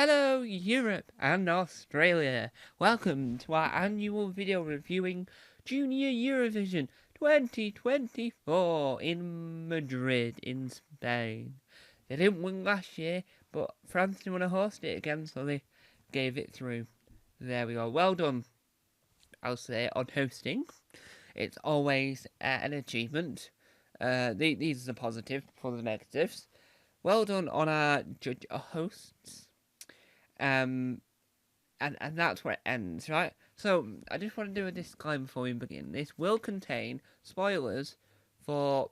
Hello Europe and Australia. Welcome to our annual video reviewing Junior Eurovision 2024 in Madrid in Spain. They didn't win last year, but France didn't want to host it again, so they gave it through. There we go. Well done, I'll say, on hosting. It's always an achievement. These are the positive for the negatives. Well done on our judge hosts. And that's where it ends, right? So I just want to do a disclaimer before we begin. This will contain spoilers for.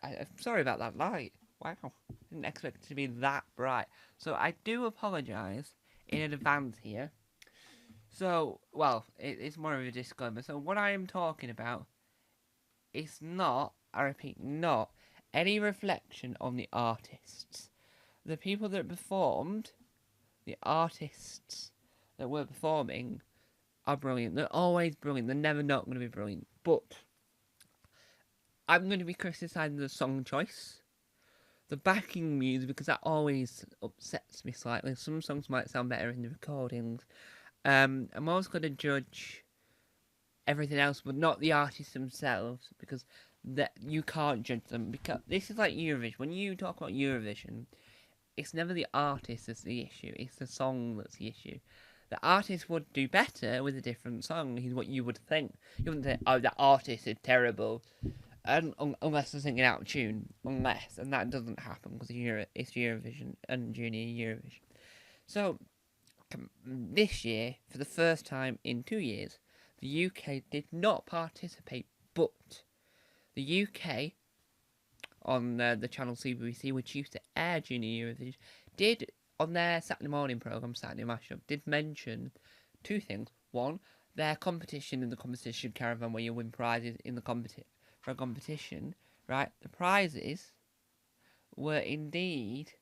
I'm sorry about that light. Wow, didn't expect it to be that bright. So I do apologise in advance here. So, well, it's more of a disclaimer. So what I am talking about is not, I repeat, not any reflection on the artists. The people that performed, the artists that were performing are brilliant. They're always brilliant. They're never not going to be brilliant. But I'm going to be criticising the song choice, the backing music, because that always upsets me slightly. Some songs might sound better in the recordings. I'm also going to judge everything else, but not the artists themselves, because that you can't judge them. Because this is like Eurovision. When you talk about Eurovision, it's never the artist that's the issue, it's the song that's the issue. The artist would do better with a different song, is what you would think. You wouldn't say, oh, that artist is terrible, unless they're singing out of tune. Unless, and that doesn't happen, because it's Eurovision and Junior Eurovision. So, this year, for the first time in 2 years, the UK did not participate, but the UK on the channel CBBC, which used to air Junior Eurovision, did, on their Saturday morning programme, Saturday Mashup, did mention two things. One, their competition in the competition caravan, where you win prizes in the for a competition, right? The prizes were indeed,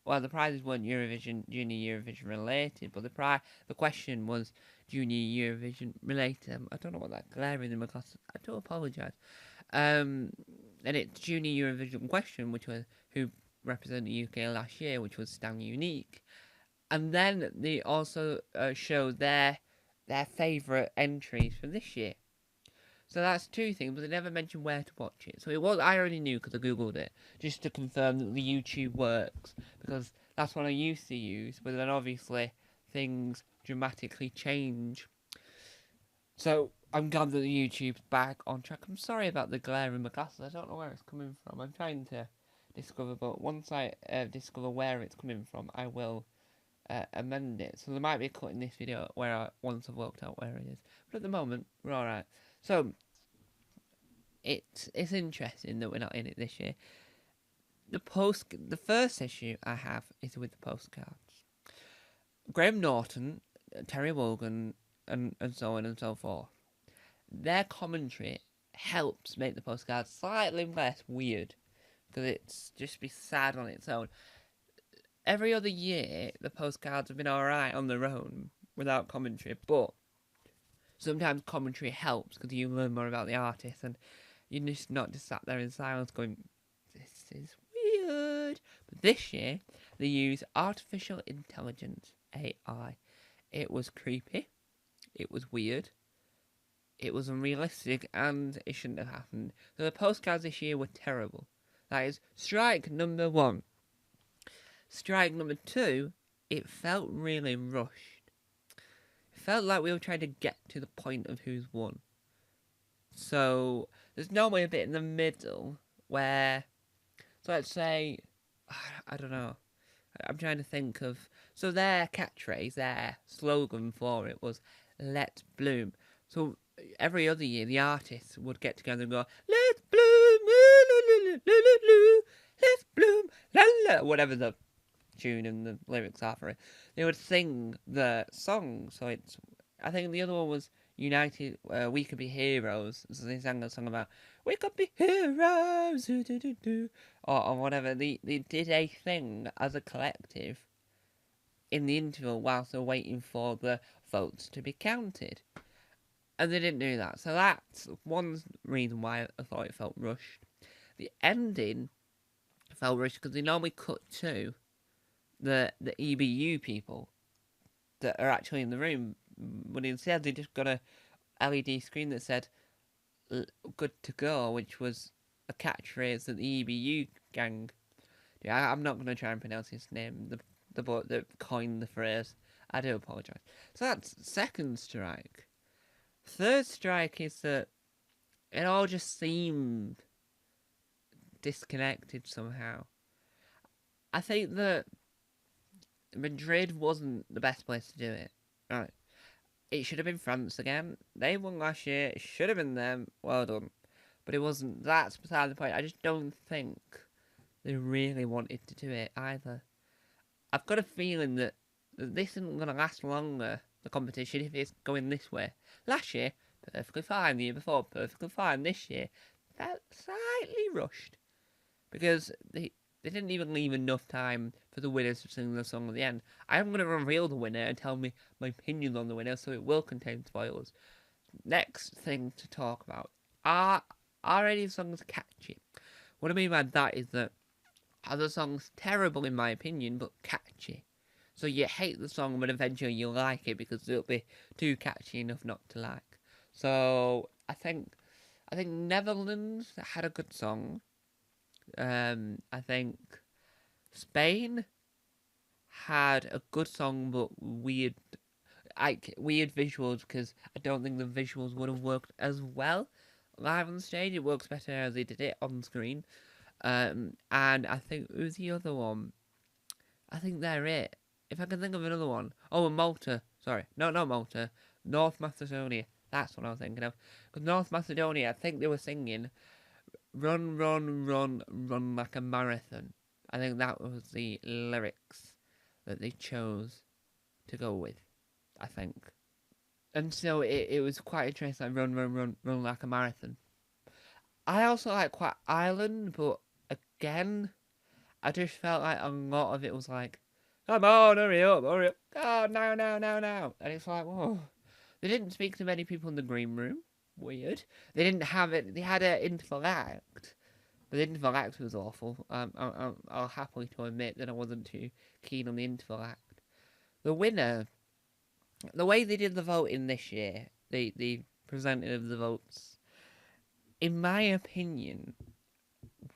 well, the prizes weren't Junior Eurovision related, but the question was Junior Eurovision related. I don't know what that glaring in my class. I do apologise. And it's Junior Eurovision question, which was who represented the UK last year, which was Stan Unique. And then they also showed their favourite entries for this year. So that's two things, but they never mentioned where to watch it. So I already knew because I googled it, just to confirm that the YouTube works, because that's what I used to use, but then obviously things dramatically change. So I'm glad that the YouTube's back on track. I'm sorry about the glare in my glasses. I don't know where it's coming from. I'm trying to discover, but once I discover where it's coming from, I will amend it. So there might be a cut in this video once I've worked out where it is. But at the moment, we're alright. So it's interesting that we're not in it this year. The first issue I have is with the postcards. Graham Norton, Terry Wogan, and so on and so forth. Their commentary helps make the postcard slightly less weird, because it's just be sad on its own. Every other year, the postcards have been alright on their own, without commentary, but sometimes commentary helps, because you learn more about the artist, and you're just not just sat there in silence going, this is weird. But this year, they use artificial intelligence, AI. It was creepy, it was weird, it was unrealistic, and it shouldn't have happened. So the postcards this year were terrible. That is strike number one. Strike number two, it felt really rushed. It felt like we were trying to get to the point of who's won. So there's normally a bit in the middle where, so let's say, I don't know, I'm trying to think of, so their catchphrase, their slogan for it was, let's bloom. So every other year, the artists would get together and go, let's bloom, let's bloom, la la, whatever the tune and the lyrics are for it. They would sing the song. So it's, I think the other one was United, We Could Be Heroes. So they sang a song about, we could be heroes, or whatever. They did a thing as a collective in the interval whilst they're waiting for the votes to be counted. And they didn't do that. So that's one reason why I thought it felt rushed. The ending felt rushed because they normally cut to the EBU people that are actually in the room, but instead they just got a LED screen that said "good to go," which was a catchphrase that the EBU gang. Yeah, I'm not going to try and pronounce his name. The boy that coined the phrase. I do apologise. So that's second strike. Third strike is that it all just seemed disconnected somehow. I think that Madrid wasn't the best place to do it. Right. It should have been France again. They won last year. It should have been them. Well done. But it wasn't. That's beside the point. I just don't think they really wanted to do it either. I've got a feeling that this isn't going to last longer, the competition, if it's going this way. Last year, perfectly fine. The year before, perfectly fine. This year, felt slightly rushed. Because they didn't even leave enough time for the winners to sing the song at the end. I'm going to reveal the winner and tell me my opinion on the winner, so it will contain spoilers. Next thing to talk about. Are any songs catchy? What I mean by that is that are the songs terrible in my opinion, but catchy? So you hate the song, but eventually you'll like it because it'll be too catchy enough not to like. So I think Netherlands had a good song. I think Spain had a good song, but weird visuals, because I don't think the visuals would have worked as well live on stage. It works better as they did it on screen. And I think who's the other one? I think they're it. If I can think of another one. Oh, Malta. Sorry, no, not Malta. North Macedonia. That's what I was thinking of. Because North Macedonia, I think they were singing "Run, run, run, run like a marathon." I think that was the lyrics that they chose to go with, I think. And so it was quite interesting, like "run, run, run, run like a marathon." I also like quite Ireland, but again, I just felt like a lot of it was like, "Come on, hurry up, hurry up. Oh, now, now, now, now." And it's like, whoa. They didn't speak to many people in the green room. Weird. They didn't have it. They had an interval act. But the interval act was awful. I'll happily to admit that I wasn't too keen on the interval act. The winner, the way they did the voting this year, the presenting of the votes, in my opinion,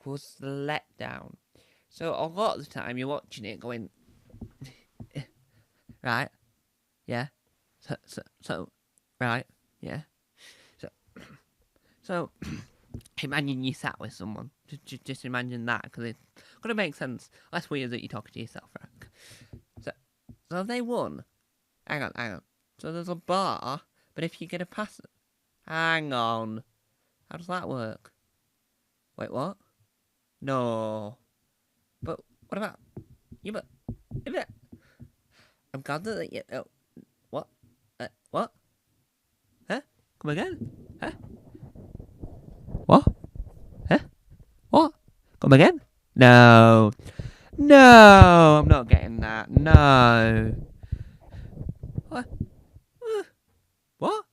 was the letdown. So a lot of the time you're watching it going, right, yeah, so right, yeah, so imagine you sat with someone. Just imagine that, because it's gonna make sense. Less weird that you talk to yourself, Frank. So they won. Hang on. So there's a bar, but if you get a pass, hang on. How does that work? Wait, what? No. But what about you? But I'm glad that you. Oh, what? What? Huh? Come again? Huh? What? Huh? What? Come again? No. No, I'm not getting that. No. What? What?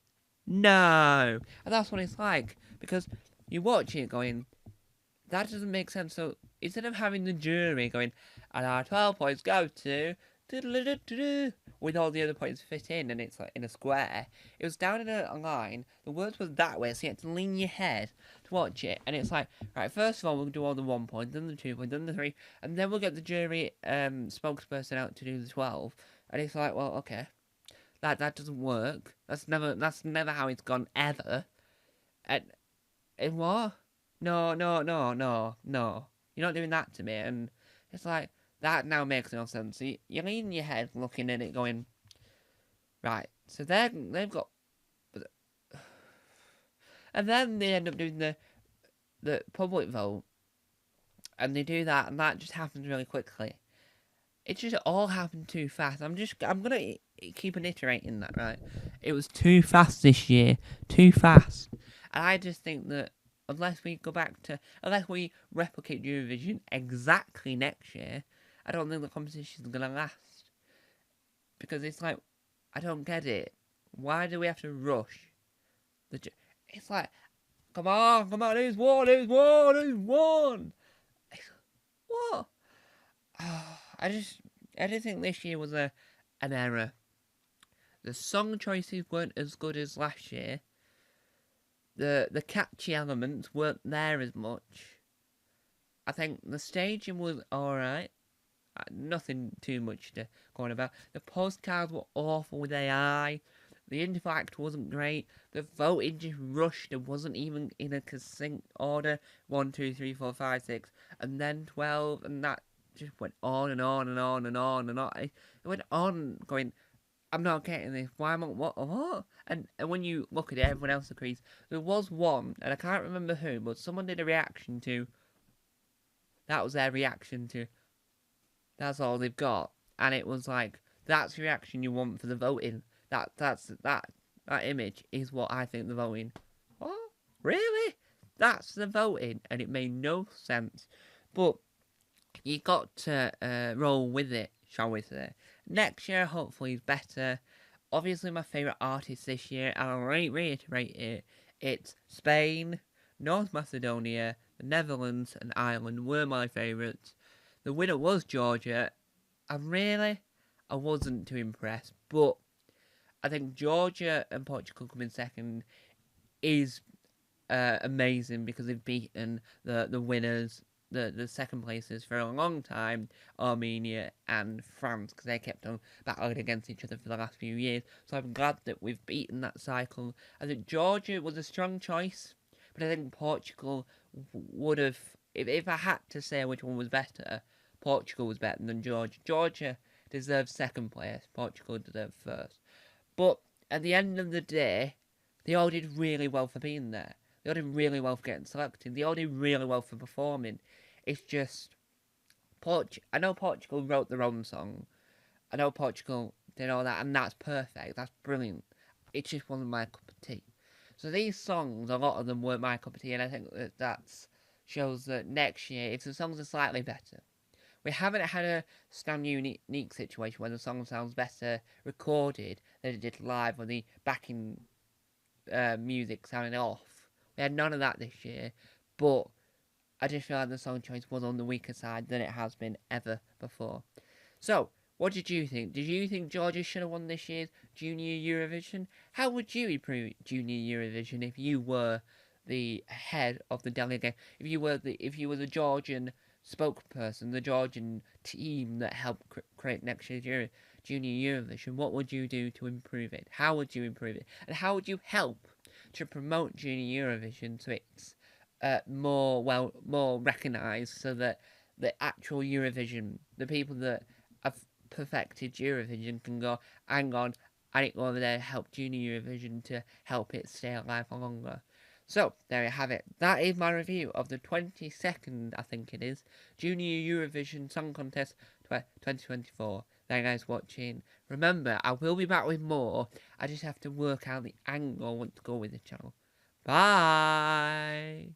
No. And that's what it's like. Because you watch it going, that doesn't make sense. So instead of having the jury going, and our 12 points go to, with all the other points fit in, and it's like in a square, it was down in a line, the words were that way, so you had to lean your head to watch it, and it's like, right, first of all, we'll do all the 1 point, then the 2 point, then the 3, and then we'll get the jury spokesperson out to do the 12, and it's like, well, okay, that doesn't work, that's never how it's gone, ever, and what? No. You're not doing that to me. And it's like, that now makes no sense. So you're leaning your head looking at it going, right, so they've got... And then they end up doing the public vote. And they do that, and that just happens really quickly. It just all happened too fast. I'm going to keep iterating that, right? It was too fast this year. Too fast. And I just think that unless we replicate Eurovision exactly next year, I don't think the competition is going to last. Because it's like, I don't get it. Why do we have to rush? It's like, come on, who's won? What? I just think this year was an error. The song choices weren't as good as last year. The catchy elements weren't there as much. I think the staging was alright. Nothing too much to go on about. The postcards were awful with AI. The interact wasn't great. The voting just rushed. It wasn't even in a succinct order. 1, 2, 3, 4, 5, 6, and then 12, and that just went on and on and on and on and on. It went on, going, I'm not getting this. Why am I what? And when you look at it, everyone else agrees. There was one, and I can't remember who, but someone did a reaction to. That was their reaction to. That's all they've got, and it was like that's the reaction you want for the voting. That image is what I think the voting. What? Really? That's the voting, and it made no sense. But you got to roll with it, shall we say? Next year, hopefully, is better. Obviously, my favourite artist this year, and I'll reiterate it, it's Spain, North Macedonia, the Netherlands, and Ireland were my favourites. The winner was Georgia, and really, I wasn't too impressed. But I think Georgia and Portugal coming second is amazing because they've beaten the winners, the second places for a long time, Armenia and France, because they kept on battling against each other for the last few years. So I'm glad that we've beaten that cycle. I think Georgia was a strong choice, but I think Portugal would have, if I had to say which one was better, Portugal was better than Georgia. Georgia deserves second place, Portugal deserved first. But at the end of the day, they all did really well for being there. They all did really well for getting selected. They all did really well for performing. It's just, I know Portugal wrote their own song. I know Portugal did all that, and that's perfect. That's brilliant. It just wasn't my cup of tea. So these songs, a lot of them weren't my cup of tea, and I think that shows that next year, if the songs are slightly better, we haven't had a stand unique situation where the song sounds better recorded than it did live, or the backing music sounding off. We had none of that this year, but I just feel like the song choice was on the weaker side than it has been ever before. So, what did you think? Did you think Georgia should have won this year's Junior Eurovision? How would you improve Junior Eurovision if you were the head of the delegate? If you were the Georgian spokesperson, the Georgian team that helped create next year's Junior Eurovision, what would you do to improve it? How would you improve it? And how would you help to promote Junior Eurovision so it's more recognised, so that the actual Eurovision, the people that have perfected Eurovision can go, hang on, I need to go over there to help Junior Eurovision to help it stay alive for longer. So, there you have it. That is my review of the 22nd, I think it is, Junior Eurovision Song Contest 2024. Thank you guys for watching. Remember, I will be back with more. I just have to work out the angle I want to go with the channel. Bye!